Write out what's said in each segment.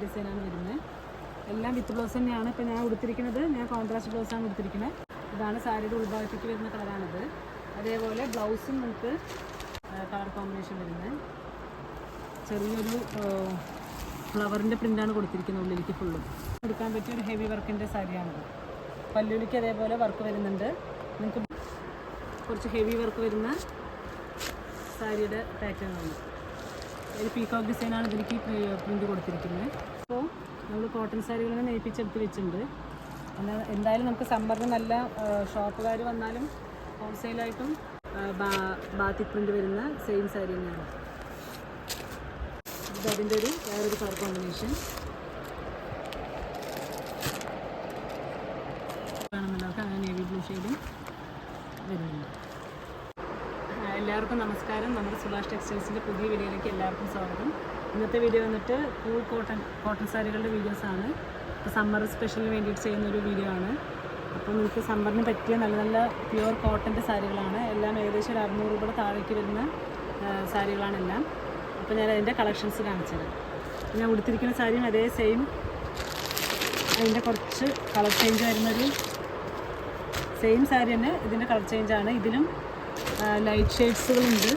ഡിസൈനാണ് വരുന്നത്. എല്ലാം വിത്ത് ബ്ലൗസ് തന്നെയാണ്. ഇപ്പോൾ ഞാൻ ഉടുത്തിരിക്കുന്നത് കോൺട്രാസ്റ്റ് ബ്ലൗസാണ് ഉടുത്തിരിക്കുന്നത്. ഇതാണ് സാരിയുടെ ഉൾഭാഗത്തേക്ക് വരുന്ന കളറാണിത്. അതേപോലെ ബ്ലൗസും നമുക്ക് കളർ കോമ്പിനേഷൻ വരുന്നത്. ചെറിയൊരു ഫ്ലവറിൻ്റെ പ്രിൻ്റാണ് കൊടുത്തിരിക്കുന്നത് ഉള്ളിലേക്ക് ഫുള്ളും. എടുക്കാൻ പറ്റിയ ഒരു ഹെവി വർക്കിൻ്റെ സാരിയാണിത്. പല്ലുവിലേക്ക് അതേപോലെ വർക്ക് വരുന്നുണ്ട്. നിങ്ങൾക്ക് കുറച്ച് ഹെവി വർക്ക് വരുന്ന സാരിയുടെ പാറ്റേൺ ആണ്. ഒരു പീകോക്ക് ഡിസൈനാണ് ഇതിലേക്ക് പ്രിൻ്റ് കൊടുത്തിരിക്കുന്നത്. അപ്പോൾ നമ്മൾ കോട്ടൺ സാരികളിൽ നെയ്പ്പിച്ചെടുത്ത് വെച്ചിട്ടുണ്ട്. എന്തായാലും നമുക്ക് സമ്മറിന് നല്ല ഷോപ്പുകാർ വന്നാലും ഹോൾസെയിലായിട്ടും ബാത്തിക് പ്രിൻ്റ് വരുന്ന സെയിം സാരി തന്നെയാണ് ഇത്. അതിൻ്റെ വേറൊരു കളർ കോമ്പിനേഷൻ കാണുന്നുണ്ടാവും. അങ്ങനെ നേവി ബ്ലൂ ഷെയ്ഡും വരുന്നുണ്ട്. എല്ലാവർക്കും നമസ്കാരം. നമ്മുടെ സുഭാഷ് ടെക്സ്റ്റൈൽസിൻ്റെ പുതിയ വീഡിയോയിലേക്ക് എല്ലാവർക്കും സ്വാഗതം. ഇന്നത്തെ വീഡിയോ വന്നിട്ട് കൂൾ കോട്ടൺ സാരികളുടെ വീഡിയോസാണ്. ഇപ്പോൾ സമ്മർ സ്പെഷ്യലിന് വേണ്ടിയിട്ട് ചെയ്യുന്നൊരു വീഡിയോ ആണ്. അപ്പോൾ നിങ്ങൾക്ക് സമ്മറിന് പറ്റിയ നല്ല നല്ല പ്യുവർ കോട്ടൻ്റെ സാരികളാണ്. എല്ലാം ഏകദേശം ഒരു 600 രൂപയുടെ താഴേക്ക് വരുന്ന സാരികളാണെല്ലാം. അപ്പോൾ ഞാൻ അതിൻ്റെ കളക്ഷൻസ് കാണിച്ചത്. ഞാൻ ഉടുത്തിരിക്കുന്ന സാരിയും അതേ സെയിം, അതിൻ്റെ കുറച്ച് കളർ ചേഞ്ച് വരുന്നൊരു സെയിം സാരി തന്നെ. ഇതിൻ്റെ കളർ ചേഞ്ചാണ്. ഇതിലും ലൈറ്റ് ഷെയ്ഡ്സുകളുണ്ട്.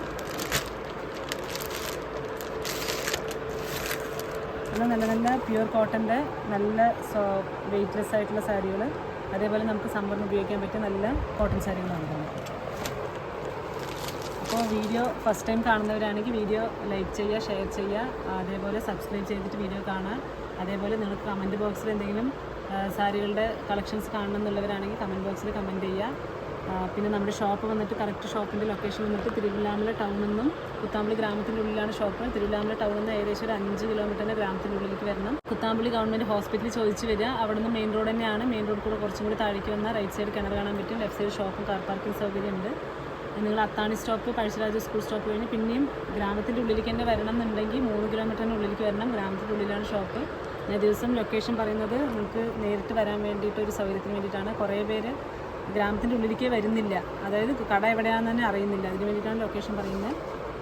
നല്ല നല്ല പ്യുവർ കോട്ടൻ്റെ നല്ല വെയ്റ്റ്ലെസ് ആയിട്ടുള്ള സാരികൾ, അതേപോലെ നമുക്ക് സമ്മറിന് ഉപയോഗിക്കാൻ പറ്റിയ നല്ല കോട്ടൺ സാരികളാണ്. അപ്പോൾ വീഡിയോ ഫസ്റ്റ് ടൈം കാണുന്നവരാണെങ്കിൽ വീഡിയോ ലൈക്ക് ചെയ്യുക, ഷെയർ ചെയ്യുക, അതേപോലെ സബ്സ്ക്രൈബ് ചെയ്തിട്ട് വീഡിയോ കാണുക. അതേപോലെ നിങ്ങൾക്ക് കമൻറ്റ് ബോക്സിൽ എന്തെങ്കിലും സാരികളുടെ കളക്ഷൻസ് കാണണം എന്നുള്ളവരാണെങ്കിൽ കമൻറ്റ് ബോക്സിൽ കമൻറ്റ് ചെയ്യുക. പിന്നെ നമ്മുടെ ഷോപ്പ് വന്നിട്ട് കറക്റ്റ് ഷോപ്പിൻ്റെ ലൊക്കേഷൻ വന്നിട്ട് തിരുവില്ലാമല ടൗണിൽ നിന്നും കുത്താമ്പളി ഗ്രാമത്തിൻ്റെ ഉള്ളിലാണ് ഷോപ്പ്. തിരുവില്ലാമല ടൗണിൽ നിന്ന് ഏകദേശം ഒരു 5 കിലോമീറ്ററിൻ്റെ ഗ്രാമത്തിൻ്റെ ഉള്ളിലേക്ക് വരണം. കുത്താമ്പളി ഗവൺമെൻറ് ഹോസ്പിറ്റലിൽ ചോദിച്ച് വരിക. അവിടെ നിന്ന് മെയിൻ റോഡ് തന്നെയാണ്. മെയിൻ റോഡ് കൂടെ കുറച്ചും കൂടി താഴേക്ക് വന്നാൽ റൈറ്റ് സൈഡ് കിണർ കാണാൻ പറ്റും. ലെഫ്റ്റ് സൈഡ് ഷോപ്പും കാർ പാർക്കിംഗ് സൗകര്യം ഉണ്ട്. നിങ്ങൾ അത്താണി സ്റ്റോപ്പ്, പഴശ്ശിരാജ സ്കൂൾ സ്റ്റോപ്പ് കഴിഞ്ഞ് പിന്നെയും ഗ്രാമത്തിൻ്റെ ഉള്ളിലേക്ക് തന്നെ വരണം എന്നുണ്ടെങ്കിൽ 3 കിലോമീറ്ററിൻ്റെ ഉള്ളിലേക്ക് വരണം. ഗ്രാമത്തിൻ്റെ ഉള്ളിലാണ് ഷോപ്പ്. ഞാൻ ദിവസം ലൊക്കേഷൻ പറയുന്നത് നിങ്ങൾക്ക് നേരിട്ട് വരാൻ വേണ്ടിയിട്ടൊരു സൗകര്യത്തിന് വേണ്ടിയിട്ടാണ്. കുറേ പേര് ഗ്രാമത്തിൻ്റെ ഉള്ളിലേക്ക് വരുന്നില്ല, അതായത് കട എവിടെയാണെന്ന് തന്നെ അറിയുന്നില്ല. അതിന് വേണ്ടിയിട്ടാണ് ലൊക്കേഷൻ പറയുന്നത്.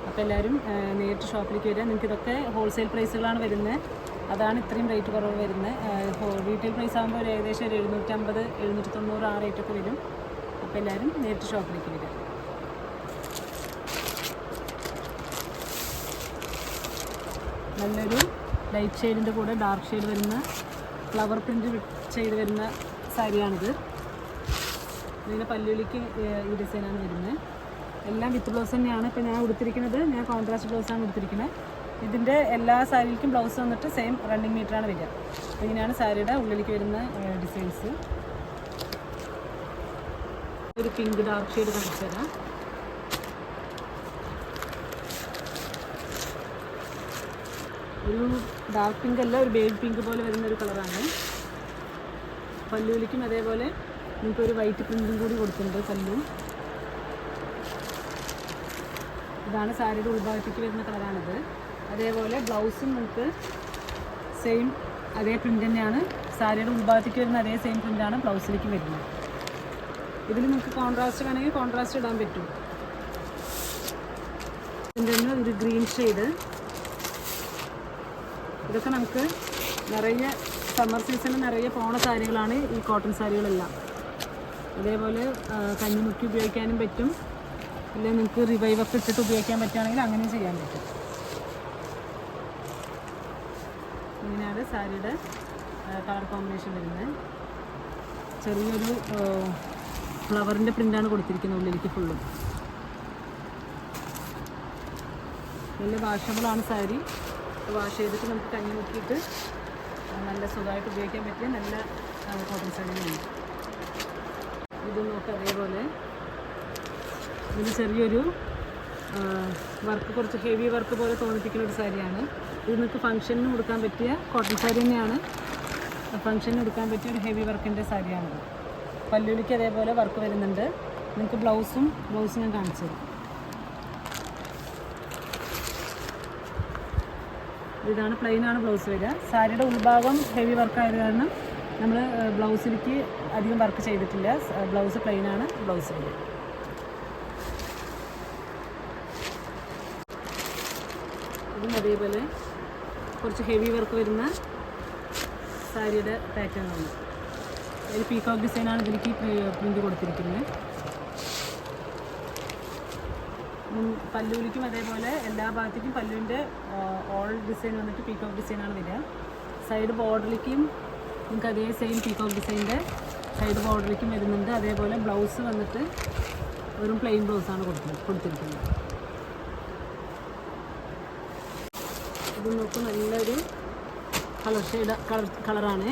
അപ്പോൾ എല്ലാവരും നേരിട്ട് ഷോപ്പിലേക്ക് വരിക. നിങ്ങൾക്ക് ഇതൊക്കെ ഹോൾസെയിൽ പ്രൈസുകളാണ് വരുന്നത്. അതാണ് ഇത്രയും റേറ്റ് കുറവ് വരുന്നത്. റീറ്റെയിൽ പ്രൈസ് ആകുമ്പോൾ ഒരു ഏകദേശം ഒരു 750, 790 ആ റേറ്റൊക്കെ വരും. അപ്പോൾ എല്ലാവരും നേരിട്ട് ഷോപ്പിലേക്ക് വരിക. നല്ലൊരു ലൈറ്റ് ഷെയ്ഡിൻ്റെ കൂടെ ഡാർക്ക് ഷെയ്ഡ് വരുന്ന ഫ്ലവർ പ്രിൻ്റ് ചെയ്ത് വരുന്ന സാരിയാണിത്. ഇതിൻ്റെ പല്ലുവിലേക്ക് ഈ ഡിസൈനാണ് വരുന്നത്. എല്ലാം വിത്ത് ബ്ലൗസ് തന്നെയാണ്. ഇപ്പോൾ ഞാൻ ഉടുത്തിരിക്കുന്നത് കോൺട്രാസ്റ്റ് ബ്ലൗസാണ് ഉടുത്തിരിക്കുന്നത്. ഇതിൻ്റെ എല്ലാ സാരിയിലേക്കും ബ്ലൗസ് വന്നിട്ട് സെയിം റണ്ണിങ് മീറ്ററാണ് വരിക. അപ്പോൾ ഇങ്ങനെയാണ് സാരിയുടെ ഉള്ളിലേക്ക് വരുന്ന ഡിസൈൻസ്. ഒരു പിങ്ക് ഡാർക്ക് ഷെയ്ഡ് കാണിച്ചു തരാം. ഒരു ഡാർക്ക് പിങ്ക് അല്ല, ഒരു ബേബി പിങ്ക് പോലെ വരുന്നൊരു കളറാണ്. പല്ലുവിലേക്കും അതേപോലെ നമുക്കൊരു വൈറ്റ് പ്രിൻറ്റും കൂടി കൊടുത്തിട്ടുണ്ട് പല്ലു. ഇതാണ് സാരിയുടെ ഉൾഭാഗത്തേക്ക് വരുന്ന കളറാണിത്. അതേപോലെ ബ്ലൗസും നമുക്ക് സെയിം അതേ പ്രിൻ്റ് തന്നെയാണ്. സാരിയുടെ ഉൾഭാഗത്തേക്ക് വരുന്ന അതേ സെയിം പ്രിൻ്റാണ് ബ്ലൗസിലേക്ക് വരുന്നത്. ഇതിൽ നമുക്ക് കോൺട്രാസ്റ്റ് വേണമെങ്കിൽ കോൺട്രാസ്റ്റ് ഇടാൻ പറ്റും. ഇതിൻ്റെ തന്നെ ഒരു ഗ്രീൻ ഷെയ്ഡ്. ഇതൊക്കെ നമുക്ക് നിറയെ സമ്മർ സീസണിൽ നിറയെ പോണ സാരികളാണ് ഈ കോട്ടൺ സാരികളെല്ലാം. അതേപോലെ കഞ്ഞിമുക്കി ഉപയോഗിക്കാനും പറ്റും. അല്ലെങ്കിൽ നിങ്ങൾക്ക് റിവൈവൊക്കെ ഇട്ടിട്ട് ഉപയോഗിക്കാൻ പറ്റുകയാണെങ്കിൽ അങ്ങനെയും ചെയ്യാൻ പറ്റും. ഇങ്ങനെയാണ് സാരിയുടെ കളർ കോമ്പിനേഷൻ വരുന്നത്. ചെറിയൊരു ഫ്ലവറിൻ്റെ പ്രിൻ്റാണ് കൊടുത്തിരിക്കുന്നത് ഉള്ളിലേക്ക് ഫുള്ളും. നല്ല വാഷബിളാണ് സാരി. വാഷ് ചെയ്തിട്ട് നമുക്ക് കഞ്ഞി മുക്കിയിട്ട് നല്ല സുഖമായിട്ട് ഉപയോഗിക്കാൻ പറ്റിയ നല്ല കോട്ടൺ സാരികളുണ്ട്. ഇത് നോക്കുക. അതേപോലെ ഇതിന് ചെറിയൊരു വർക്ക്, കുറച്ച് ഹെവി വർക്ക് പോലെ തോന്നിപ്പിക്കുന്ന ഒരു സാരിയാണ്. ഇത് നിങ്ങൾക്ക് ഫംഗ്ഷനിന് കൊടുക്കാൻ പറ്റിയ കോട്ടൺ സാരി തന്നെയാണ്. ഫംഗ്ഷനിന് കൊടുക്കാൻ പറ്റിയ ഒരു ഹെവി വർക്കിൻ്റെ സാരിയാണിത്. പല്ലുവിലേക്ക് അതേപോലെ വർക്ക് വരുന്നുണ്ട്. നിങ്ങൾക്ക് ബ്ലൗസും ഞാൻ കാണിച്ചു തരും. ഇതാണ് പ്ലെയിനാണ് ബ്ലൗസ് വരിക. സാരിയുടെ ഉൾഭാഗം ഹെവി വർക്കായത് കാരണം നമ്മൾ ബ്ലൗസിലേക്ക് അധികം വർക്ക് ചെയ്തിട്ടില്ല. ബ്ലൗസ് പ്ലെയിനാണ് ബ്ലൗസ് വരിക. ഇതും അതേപോലെ കുറച്ച് ഹെവി വർക്ക് വരുന്ന സാരിയുടെ പാറ്റേൺ ആണ്. ഒരു പീകോക്ക് ഡിസൈനാണ് ഇതിലേക്ക് പ്രിൻ്റ് കൊടുത്തിരിക്കുന്നത്. പല്ലുവിലേക്കും അതേപോലെ എല്ലാ ഭാഗത്തേക്കും പല്ലുവിൻ്റെ ഓൾ ഡിസൈൻ വന്നിട്ട് പീകോക്ക് ഡിസൈനാണ് വരിക. സൈഡ് ബോർഡറിലേക്കും നിങ്ങൾക്ക് അതേ സെയിം പീകോക്ക് ഡിസൈൻ്റെ സൈഡ് ബോർഡറിലേക്കും വരുന്നുണ്ട്. അതേപോലെ ബ്ലൗസ് വന്നിട്ട് വെറും പ്ലെയിൻ ബ്ലൗസാണ് കൊടുത്തിരിക്കുന്നത്. ഇത് നോക്കും നല്ലൊരു കളറാണ്.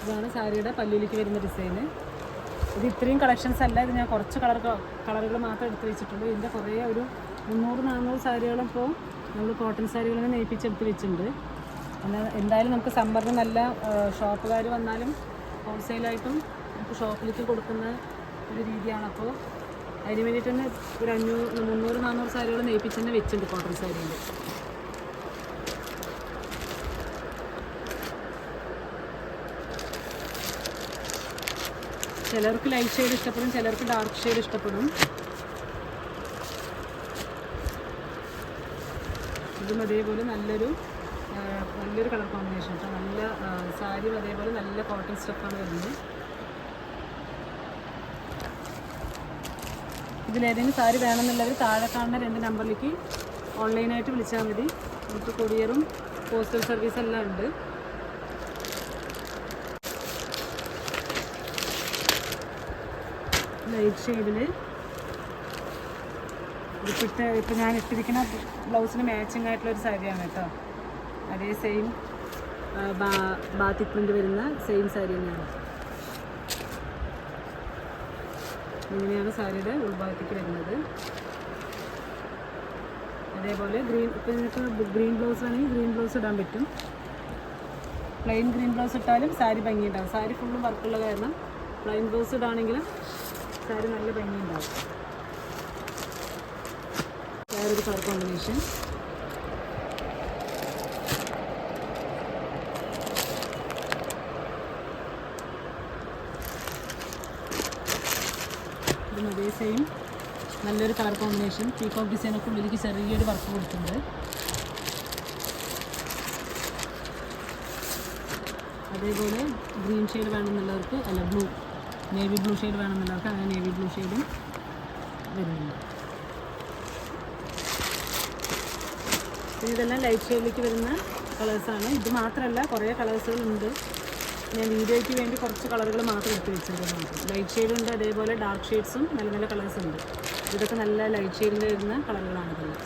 ഇതാണ് സാരിയുടെ പല്ലുവിലേക്ക് വരുന്ന ഡിസൈന്. ഇത് ഇത്രയും കളക്ഷൻസ് അല്ല, ഇത് ഞാൻ കുറച്ച് കളറുകൾ മാത്രം എടുത്ത് വെച്ചിട്ടുണ്ട്. ഇതിൻ്റെ കുറേ ഒരു 300-400 സാരികളും ഇപ്പോൾ നമ്മൾ കോട്ടൺ സാരികളെ നെയ്പ്പിച്ചെടുത്ത് വെച്ചിട്ടുണ്ട്. എന്തായാലും നമുക്ക് സമ്മറിന് നല്ല ഷോപ്പുകാർ വന്നാലും ഹോൾസെയിലായിട്ടും നമുക്ക് ഷോപ്പിലേക്ക് കൊടുക്കുന്ന ഒരു രീതിയാണ്. അപ്പോൾ അതിന് വേണ്ടിയിട്ട് തന്നെ ഒരു 300-400 സാരികൾ നെയ്പ്പിച്ച് തന്നെ വെച്ചിട്ടുണ്ട് കോട്ടൺ സാരിയിൽ. ചിലർക്ക് ലൈറ്റ് ഷെയ്ഡ് ഇഷ്ടപ്പെടും, ചിലർക്ക് ഡാർക്ക് ഷെയ്ഡ് ഇഷ്ടപ്പെടും. ഇതും അതേപോലെ നല്ലൊരു കളർ കോമ്പിനേഷൻ. നല്ല സാരിയും അതേപോലെ നല്ല കോട്ടൺ സ്റ്റഫാണ് വരുന്നത്. ഇതിലേതെങ്കിലും സാരി വേണമെന്നുള്ളവർ താഴെ കാണുന്ന 2 നമ്പറിലേക്ക് ഓൺലൈനായിട്ട് വിളിച്ചാൽ മതി. നമുക്ക് കൊറിയറും പോസ്റ്റൽ സർവീസ് എല്ലാം ഉണ്ട്. ലൈറ്റ് ഷെയ്ഡിൽ ഇപ്പം ഞാൻ ഇട്ടിരിക്കുന്ന ബ്ലൗസിന് മാച്ചിങ് ആയിട്ടുള്ളൊരു സാരിയാണ് കേട്ടോ. അതേ സെയിം ബാത്തിക് പ്രിൻ്റ് വരുന്ന സെയിം സാരി തന്നെയാണ്. ഇങ്ങനെയാണ് സാരിയുടെ ഉൾഭാഗത്തേക്ക് വരുന്നത്. അതേപോലെ ഇപ്പം നിങ്ങൾക്ക് ഗ്രീൻ ബ്ലൗസ് ആണെങ്കിൽ ഗ്രീൻ ബ്ലൗസ് ഇടാൻ പറ്റും. പ്ലെയിൻ ഗ്രീൻ ബ്ലൗസ് ഇട്ടാലും സാരി ഭംഗിയുണ്ടാവും. സാരി ഫുള്ളും വർക്കുള്ള കാരണം പ്ലെയിൻ ബ്ലൗസ് ഇടാണെങ്കിലും സാരി നല്ല ഭംഗിയുണ്ടാവും. വേറൊരു കളർ കോമ്പിനേഷൻ. ഇതും അതേ സെയിം നല്ലൊരു കളർ കോമ്പിനേഷൻ. പീകോക്ക് ഡിസൈനൊക്കെ ഉള്ളിലേക്ക് ചെറിയൊരു വർക്ക് കൊടുത്തിട്ടുണ്ട്. അതേപോലെ ഗ്രീൻ ഷെയ്ഡ് വേണമെന്നുള്ളവർക്ക് നേവി ബ്ലൂ ഷെയ്ഡ് വേണമെന്നുള്ളവർക്ക് അങ്ങനെ നേവി ബ്ലൂ ഷെയ്ഡും വരുന്നുണ്ട്. പിന്നെ ഇതെല്ലാം ലൈറ്റ് ഷെയ്ഡിലേക്ക് വരുന്ന കളേഴ്സാണ്. ഇത് മാത്രമല്ല കുറേ കളേഴ്സുകളുണ്ട്. ഞാൻ വീഡിയോയ്ക്ക് വേണ്ടി കുറച്ച് കളറുകൾ മാത്രം എടുത്ത് വെച്ചിട്ടുണ്ട്. ലൈറ്റ് ഷെയ്ഡുണ്ട്, അതേപോലെ ഡാർക്ക് ഷെയ്ഡ്സും നല്ല കളേഴ്സ് ഉണ്ട്. ഇതൊക്കെ നല്ല ലൈറ്റ് ഷെയ്ഡിൽ വരുന്ന കളറുകളാണ് ഇതെല്ലാം.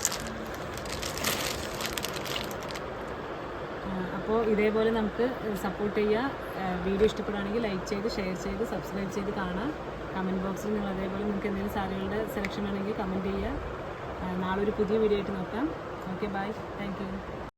അപ്പോൾ ഇതേപോലെ നമുക്ക് സപ്പോർട്ട് ചെയ്യുക. വീഡിയോ ഇഷ്ടപ്പെടുകയാണെങ്കിൽ ലൈക്ക് ചെയ്ത് ഷെയർ ചെയ്ത് സബ്സ്ക്രൈബ് ചെയ്ത് കാണാം. കമൻറ്റ് ബോക്സിൽ നിങ്ങൾ അതേപോലെ നിങ്ങൾക്ക് എന്തെങ്കിലും സാരികളുടെ സെലക്ഷൻ വേണമെങ്കിൽ കമൻറ്റ് ചെയ്യുക. നാളെ ഒരു പുതിയ വീഡിയോ ആയിട്ട് നോക്കാം. Okay, bye, thank U.